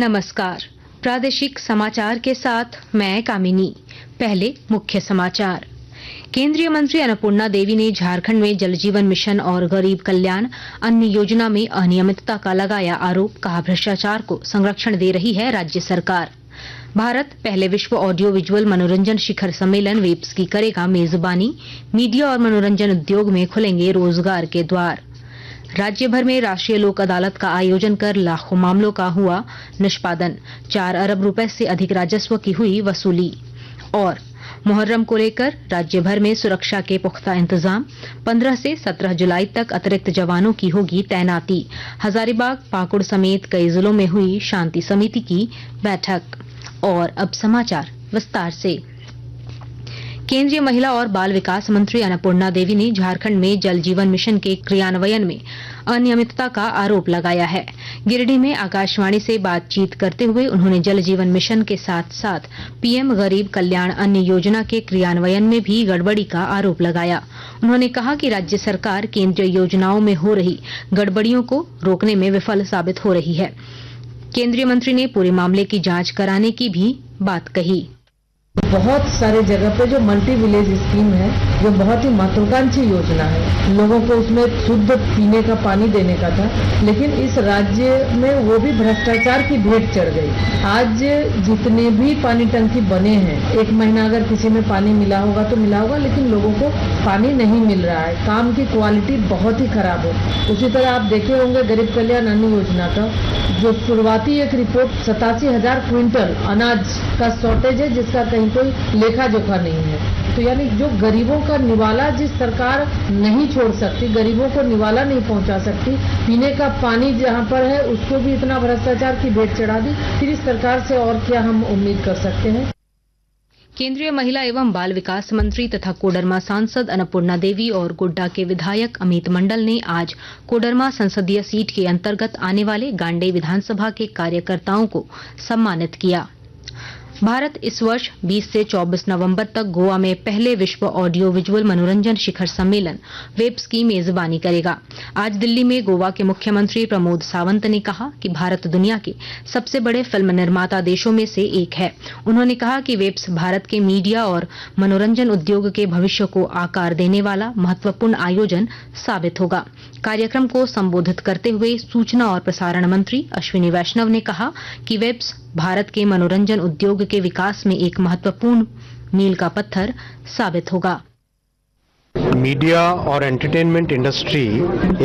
नमस्कार। प्रादेशिक समाचार के साथ मैं कामिनी। पहले मुख्य समाचार। केंद्रीय मंत्री अन्नपूर्णा देवी ने झारखंड में जल जीवन मिशन और गरीब कल्याण अन्न योजना में अनियमितता का लगाया आरोप। कहा, भ्रष्टाचार को संरक्षण दे रही है राज्य सरकार। भारत पहले विश्व ऑडियो विजुअल मनोरंजन शिखर सम्मेलन वेब्स की करेगा मेजबानी। मीडिया और मनोरंजन उद्योग में खुलेंगे रोजगार के द्वार। राज्य भर में राष्ट्रीय लोक अदालत का आयोजन कर लाखों मामलों का हुआ निष्पादन। 4 अरब रुपए से अधिक राजस्व की हुई वसूली। और मुहर्रम को लेकर राज्य भर में सुरक्षा के पुख्ता इंतजाम। 15 से 17 जुलाई तक अतिरिक्त जवानों की होगी तैनाती। हजारीबाग, पाकुड़ समेत कई जिलों में हुई शांति समिति की बैठक। और अब समाचार विस्तार से। केंद्रीय महिला और बाल विकास मंत्री अन्नपूर्णा देवी ने झारखंड में जल जीवन मिशन के क्रियान्वयन में अनियमितता का आरोप लगाया है। गिरिडीह में आकाशवाणी से बातचीत करते हुए उन्होंने जल जीवन मिशन के साथ साथ पीएम गरीब कल्याण अन्न योजना के क्रियान्वयन में भी गड़बड़ी का आरोप लगाया। उन्होंने कहा कि राज्य सरकार केंद्रीय योजनाओं में हो रही गड़बड़ियों को रोकने में विफल साबित हो रही है। केंद्रीय मंत्री ने पूरे मामले की जांच कराने की भी बात कही। बहुत सारे जगह पे जो मल्टी विलेज स्कीम है, जो बहुत ही महत्वाकांक्षी योजना है, लोगों को उसमें शुद्ध पीने का पानी देने का था, लेकिन इस राज्य में वो भी भ्रष्टाचार की भेंट चढ़ गई। आज जितने भी पानी टंकी बने हैं, 1 महीना अगर किसी में पानी मिला होगा तो मिला होगा, लेकिन लोगों को पानी नहीं मिल रहा है। काम की क्वालिटी बहुत ही खराब है। उसी तरह आप देखे होंगे गरीब कल्याण अन्न योजना का जो शुरुआती एक रिपोर्ट 87,000 क्विंटल अनाज का शॉर्टेज है, जिसका कहीं कोई लेखा जोखा नहीं है। तो यानी जो गरीबों का निवाला जिस सरकार नहीं छोड़ सकती, गरीबों को निवाला नहीं पहुंचा सकती, पीने का पानी जहां पर है उसको भी इतना भ्रष्टाचार की भेंट चढ़ा दी, फिर इस सरकार से और क्या हम उम्मीद कर सकते हैं। केंद्रीय महिला एवं बाल विकास मंत्री तथा कोडरमा सांसद अन्नपूर्णा देवी और गोड्डा के विधायक अमित मंडल ने आज कोडरमा संसदीय सीट के अंतर्गत आने वाले गांडे विधानसभा के कार्यकर्ताओं को सम्मानित किया। भारत इस वर्ष 20 से 24 नवंबर तक गोवा में पहले विश्व ऑडियो विजुअल मनोरंजन शिखर सम्मेलन वेब्स की मेजबानी करेगा। आज दिल्ली में गोवा के मुख्यमंत्री प्रमोद सावंत ने कहा कि भारत दुनिया के सबसे बड़े फिल्म निर्माता देशों में से एक है। उन्होंने कहा कि वेब्स भारत के मीडिया और मनोरंजन उद्योग के भविष्य को आकार देने वाला महत्वपूर्ण आयोजन साबित होगा। कार्यक्रम को संबोधित करते हुए सूचना और प्रसारण मंत्री अश्विनी वैष्णव ने कहा कि वेब्स भारत के मनोरंजन उद्योग के विकास में एक महत्वपूर्ण मील का पत्थर साबित होगा। मीडिया और एंटरटेनमेंट इंडस्ट्री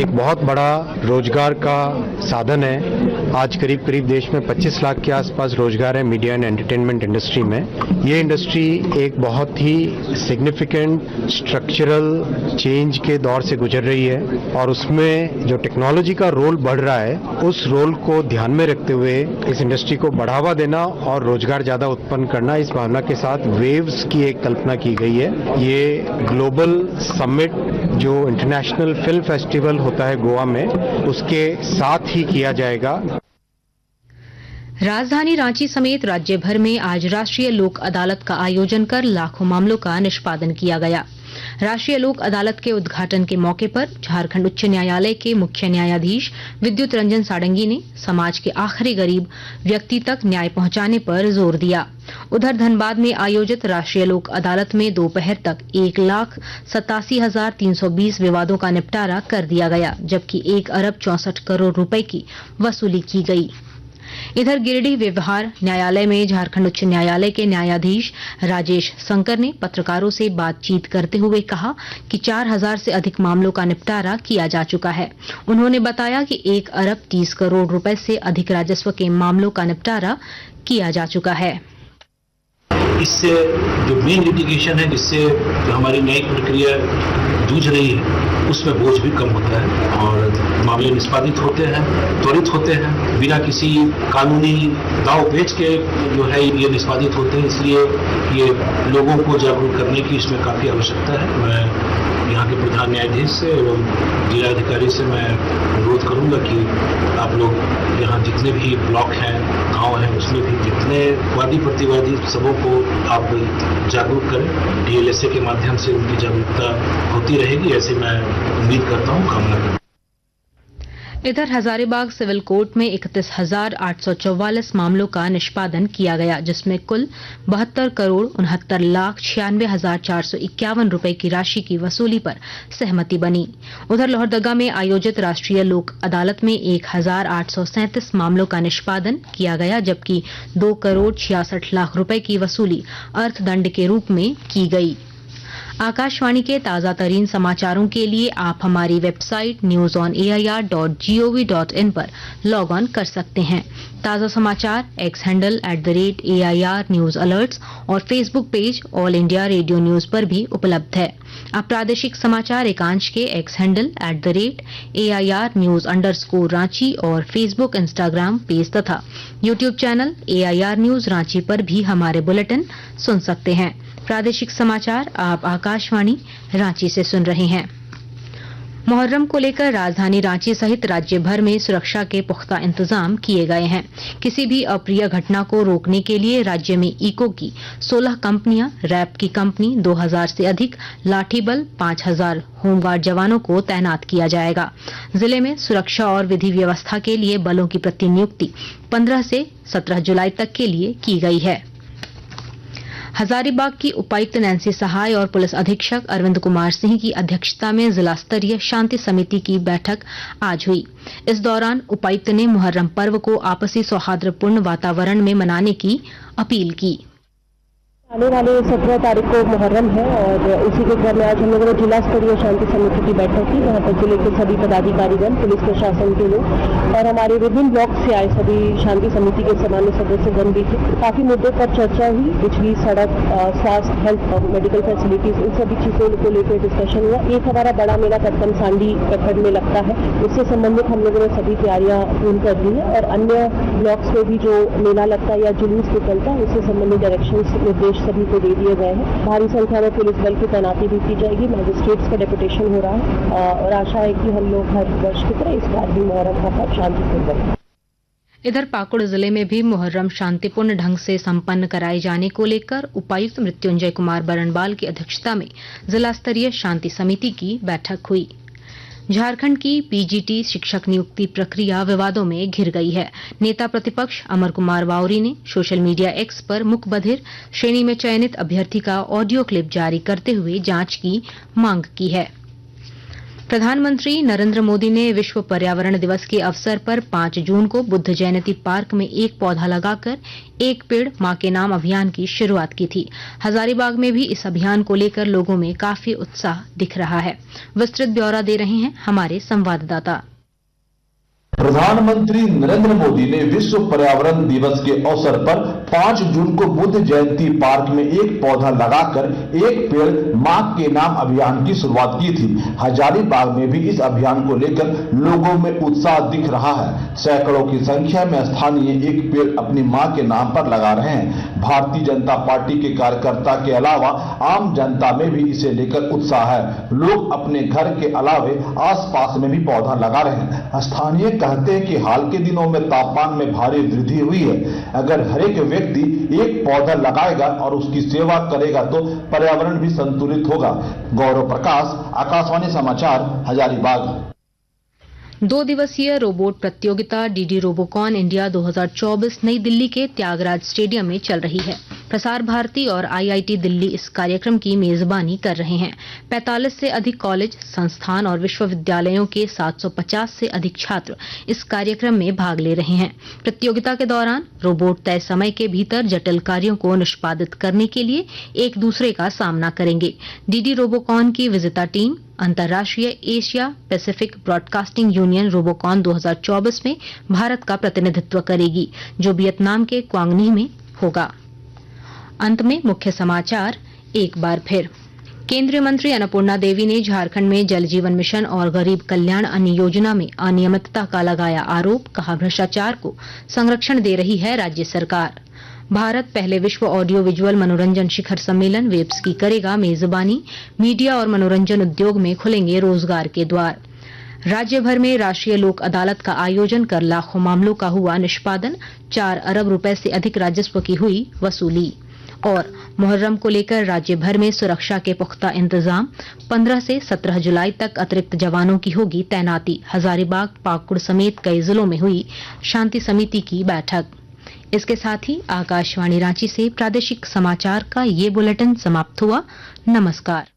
एक बहुत बड़ा रोजगार का साधन है। आज करीब करीब देश में 25 लाख के आसपास रोजगार है मीडिया एंड एंटरटेनमेंट इंडस्ट्री में। ये इंडस्ट्री एक बहुत ही सिग्निफिकेंट स्ट्रक्चरल चेंज के दौर से गुजर रही है और उसमें जो टेक्नोलॉजी का रोल बढ़ रहा है, उस रोल को ध्यान में रखते हुए इस इंडस्ट्री को बढ़ावा देना और रोजगार ज्यादा उत्पन्न करना, इस भावना के साथ वेव्स की एक कल्पना की गई है। ये ग्लोबल समिट जो इंटरनेशनल फिल्म फेस्टिवल होता है गोवा में, उसके साथ ही किया जाएगा। राजधानी रांची समेत राज्य भर में आज राष्ट्रीय लोक अदालत का आयोजन कर लाखों मामलों का निष्पादन किया गया। राष्ट्रीय लोक अदालत के उद्घाटन के मौके पर झारखंड उच्च न्यायालय के मुख्य न्यायाधीश विद्युत रंजन साडंगी ने समाज के आखिरी गरीब व्यक्ति तक न्याय पहुंचाने पर जोर दिया। उधर धनबाद में आयोजित राष्ट्रीय लोक अदालत में दोपहर तक 1,87,320 विवादों का निपटारा कर दिया गया, जबकि 1 अरब 64 करोड़ रुपए की वसूली की गई। इधर गिरिडीह व्यवहार न्यायालय में झारखंड उच्च न्यायालय के न्यायाधीश राजेश शंकर ने पत्रकारों से बातचीत करते हुए कहा कि 4,000 से अधिक मामलों का निपटारा किया जा चुका है। उन्होंने बताया कि 1 अरब 30 करोड़ रुपए से अधिक राजस्व के मामलों का निपटारा किया जा चुका है। इससे जो मेन लिटिगेशन है, जिससे जो हमारी न्यायिक प्रक्रिया जूझ रही है, उसमें बोझ भी कम होता है और मामले निष्पादित होते हैं, त्वरित होते हैं, बिना किसी कानूनी दाव पेच के जो है ये निष्पादित होते हैं। इसलिए ये लोगों को जागरूक करने की इसमें काफ़ी आवश्यकता है। मैं यहाँ के प्रधान न्यायाधीश से एवं जिलाधिकारी से मैं अनुरोध करूँगा कि आप लोग यहाँ जितने भी ब्लॉक हैं, गांव हैं, उसमें भी जितने वादी प्रतिवादी सबों को आप जागरूक करें। डीएलएसए के माध्यम से उनकी जागरूकता होती रहेगी, ऐसे मैं उम्मीद करता हूँ, कामना करता हूँ। इधर हजारीबाग सिविल कोर्ट में 31,844 मामलों का निष्पादन किया गया, जिसमें कुल 72,69,96,451 रुपए की राशि की वसूली पर सहमति बनी। उधर लोहरदगा में आयोजित राष्ट्रीय लोक अदालत में 1,837 मामलों का निष्पादन किया गया, जबकि 2,66,00,000 रुपए की वसूली अर्थदंड के रूप में की गई। आकाशवाणी के ताजा तरीन समाचारों के लिए आप हमारी वेबसाइट newsonair.gov.in पर लॉग ऑन कर सकते हैं। ताजा समाचार X handle @AIR news alerts और Facebook page all India radio news पर भी उपलब्ध है। आप प्रादेशिक समाचार एकांश के एक्स हैंडल @AIR न्यूज _ और फेसबुक इंस्टाग्राम पेज तथा YouTube channel AIR news Ranchi पर भी हमारे बुलेटिन सुन सकते हैं। प्रादेशिक समाचार आप आकाशवाणी रांची से सुन रहे हैं। मुहर्रम को लेकर राजधानी रांची सहित राज्य भर में सुरक्षा के पुख्ता इंतजाम किए गए हैं। किसी भी अप्रिय घटना को रोकने के लिए राज्य में इको की 16 कंपनियां, रैप की कंपनी, 2000 से अधिक लाठी बल, 5000 होमगार्ड जवानों को तैनात किया जाएगा। जिले में सुरक्षा और विधि व्यवस्था के लिए बलों की प्रतिनियुक्ति 15 से 17 जुलाई तक के लिए की गई है। हजारीबाग की उपायुक्त नैंसी सहाय और पुलिस अधीक्षक अरविंद कुमार सिंह की अध्यक्षता में जिला स्तरीय शांति समिति की बैठक आज हुई। इस दौरान उपायुक्त ने मुहर्रम पर्व को आपसी सौहार्दपूर्ण वातावरण में मनाने की अपील की। आने वाले 17 तारीख को मुहर्रम है और उसी के क्रम में आज हम लोगों ने जिला स्तरीय शांति समिति की बैठक की, जहां पर जिले के सभी पदाधिकारीगण, पुलिस प्रशासन के लोग और हमारे विभिन्न ब्लॉक से आए सभी शांति समिति के सामान्य सदस्यगण भी थे। काफी मुद्दों पर चर्चा हुई, बिजली, सड़क, स्वास्थ्य, हेल्थ और मेडिकल फैसिलिटीज, इन सभी चीजों को लेकर डिस्कशन हुआ। एक हमारा बड़ा मेला कटकम सांडी प्रखंड में लगता है, उससे संबंधित हम लोगों ने सभी तैयारियां पूर्ण कर दी है और अन्य ब्लॉक्स में भी जो मेला लगता है या जुलूस निकलता है, उससे संबंधित डायरेक्शन निर्देश सभी को दे दिए गए हैं। भारी संख्या में पुलिस बल की तैनाती भी की जाएगी, मैजिस्ट्रेट्स का डेपुटेशन हो रहा है और आशा है कि हम लोग हर वर्ष की तरह इस बार भी मुहर्रम का पर्व शांतिपूर्वक। इधर पाकुड़ जिले में भी मुहर्रम शांतिपूर्ण ढंग से संपन्न कराए जाने को लेकर उपायुक्त मृत्युंजय कुमार बरनबाल की अध्यक्षता में जिला स्तरीय शांति समिति की बैठक हुई। झारखंड की पीजीटी शिक्षक नियुक्ति प्रक्रिया विवादों में घिर गई है। नेता प्रतिपक्ष अमर कुमार वाउरी ने सोशल मीडिया एक्स पर मुकबधिर श्रेणी में चयनित अभ्यर्थी का ऑडियो क्लिप जारी करते हुए जांच की मांग की है। प्रधानमंत्री नरेंद्र मोदी ने विश्व पर्यावरण दिवस के अवसर पर 5 जून को बुद्ध जयंती पार्क में एक पौधा लगाकर एक पेड़ मां के नाम अभियान की शुरुआत की थी। हजारीबाग में भी इस अभियान को लेकर लोगों में काफी उत्साह दिख रहा है। विस्तृत ब्यौरा दे रहे हैं हमारे संवाददाता। प्रधानमंत्री नरेंद्र मोदी ने विश्व पर्यावरण दिवस के अवसर पर 5 जून को बुद्ध जयंती पार्क में एक पौधा लगाकर एक पेड़ मां के नाम अभियान की शुरुआत की थी। हजारीबाग में भी इस अभियान को लेकर लोगों में उत्साह दिख रहा है। सैकड़ों की संख्या में स्थानीय एक पेड़ अपनी मां के नाम पर लगा रहे हैं। भारतीय जनता पार्टी के कार्यकर्ता के अलावा आम जनता में भी इसे लेकर उत्साह है। लोग अपने घर के अलावे आसपास में भी पौधा लगा रहे हैं। स्थानीय कहते हैं कि हाल के दिनों में तापमान में भारी वृद्धि हुई है। अगर हर एक व्यक्ति एक पौधा लगाएगा और उसकी सेवा करेगा तो पर्यावरण भी संतुलित होगा। गौरव प्रकाश, आकाशवाणी समाचार, हजारीबाग। 2 दिवसीय रोबोट प्रतियोगिता डीडी रोबोकॉन इंडिया 2024 नई दिल्ली के त्यागराज स्टेडियम में चल रही है। प्रसार भारती और आईआईटी दिल्ली इस कार्यक्रम की मेजबानी कर रहे हैं। 45 से अधिक कॉलेज, संस्थान और विश्वविद्यालयों के 750 से अधिक छात्र इस कार्यक्रम में भाग ले रहे हैं। प्रतियोगिता के दौरान रोबोट तय समय के भीतर जटिल कार्यों को निष्पादित करने के लिए एक दूसरे का सामना करेंगे। डीडी रोबोकॉन की विजेता टीम अंतर्राष्ट्रीय Asia Pacific broadcasting union Robocon 2024 में भारत का प्रतिनिधित्व करेगी, जो वियतनाम के क्वांगनी में होगा। अंत में मुख्य समाचार एक बार फिर। केंद्रीय मंत्री अन्नपूर्णा देवी ने झारखंड में जल जीवन मिशन और गरीब कल्याण अन्न योजना में अनियमितता का लगाया आरोप, कहा भ्रष्टाचार को संरक्षण दे रही है राज्य सरकार। भारत पहले विश्व ऑडियो विजुअल मनोरंजन शिखर सम्मेलन वेब्स की करेगा मेजबानी। मीडिया और मनोरंजन उद्योग में खुलेंगे रोजगार के द्वार। राज्य भर में राष्ट्रीय लोक अदालत का आयोजन कर लाखों मामलों का हुआ निष्पादन। 4 अरब रुपए से अधिक राजस्व की हुई वसूली। और मुहर्रम को लेकर राज्य भर में सुरक्षा के पुख्ता इंतजाम। 15 से 17 जुलाई तक अतिरिक्त जवानों की होगी तैनाती। हजारीबाग, पाकुड़ समेत कई जिलों में हुई शांति समिति की बैठक। इसके साथ ही आकाशवाणी रांची से प्रादेशिक समाचार का ये बुलेटिन समाप्त हुआ। नमस्कार।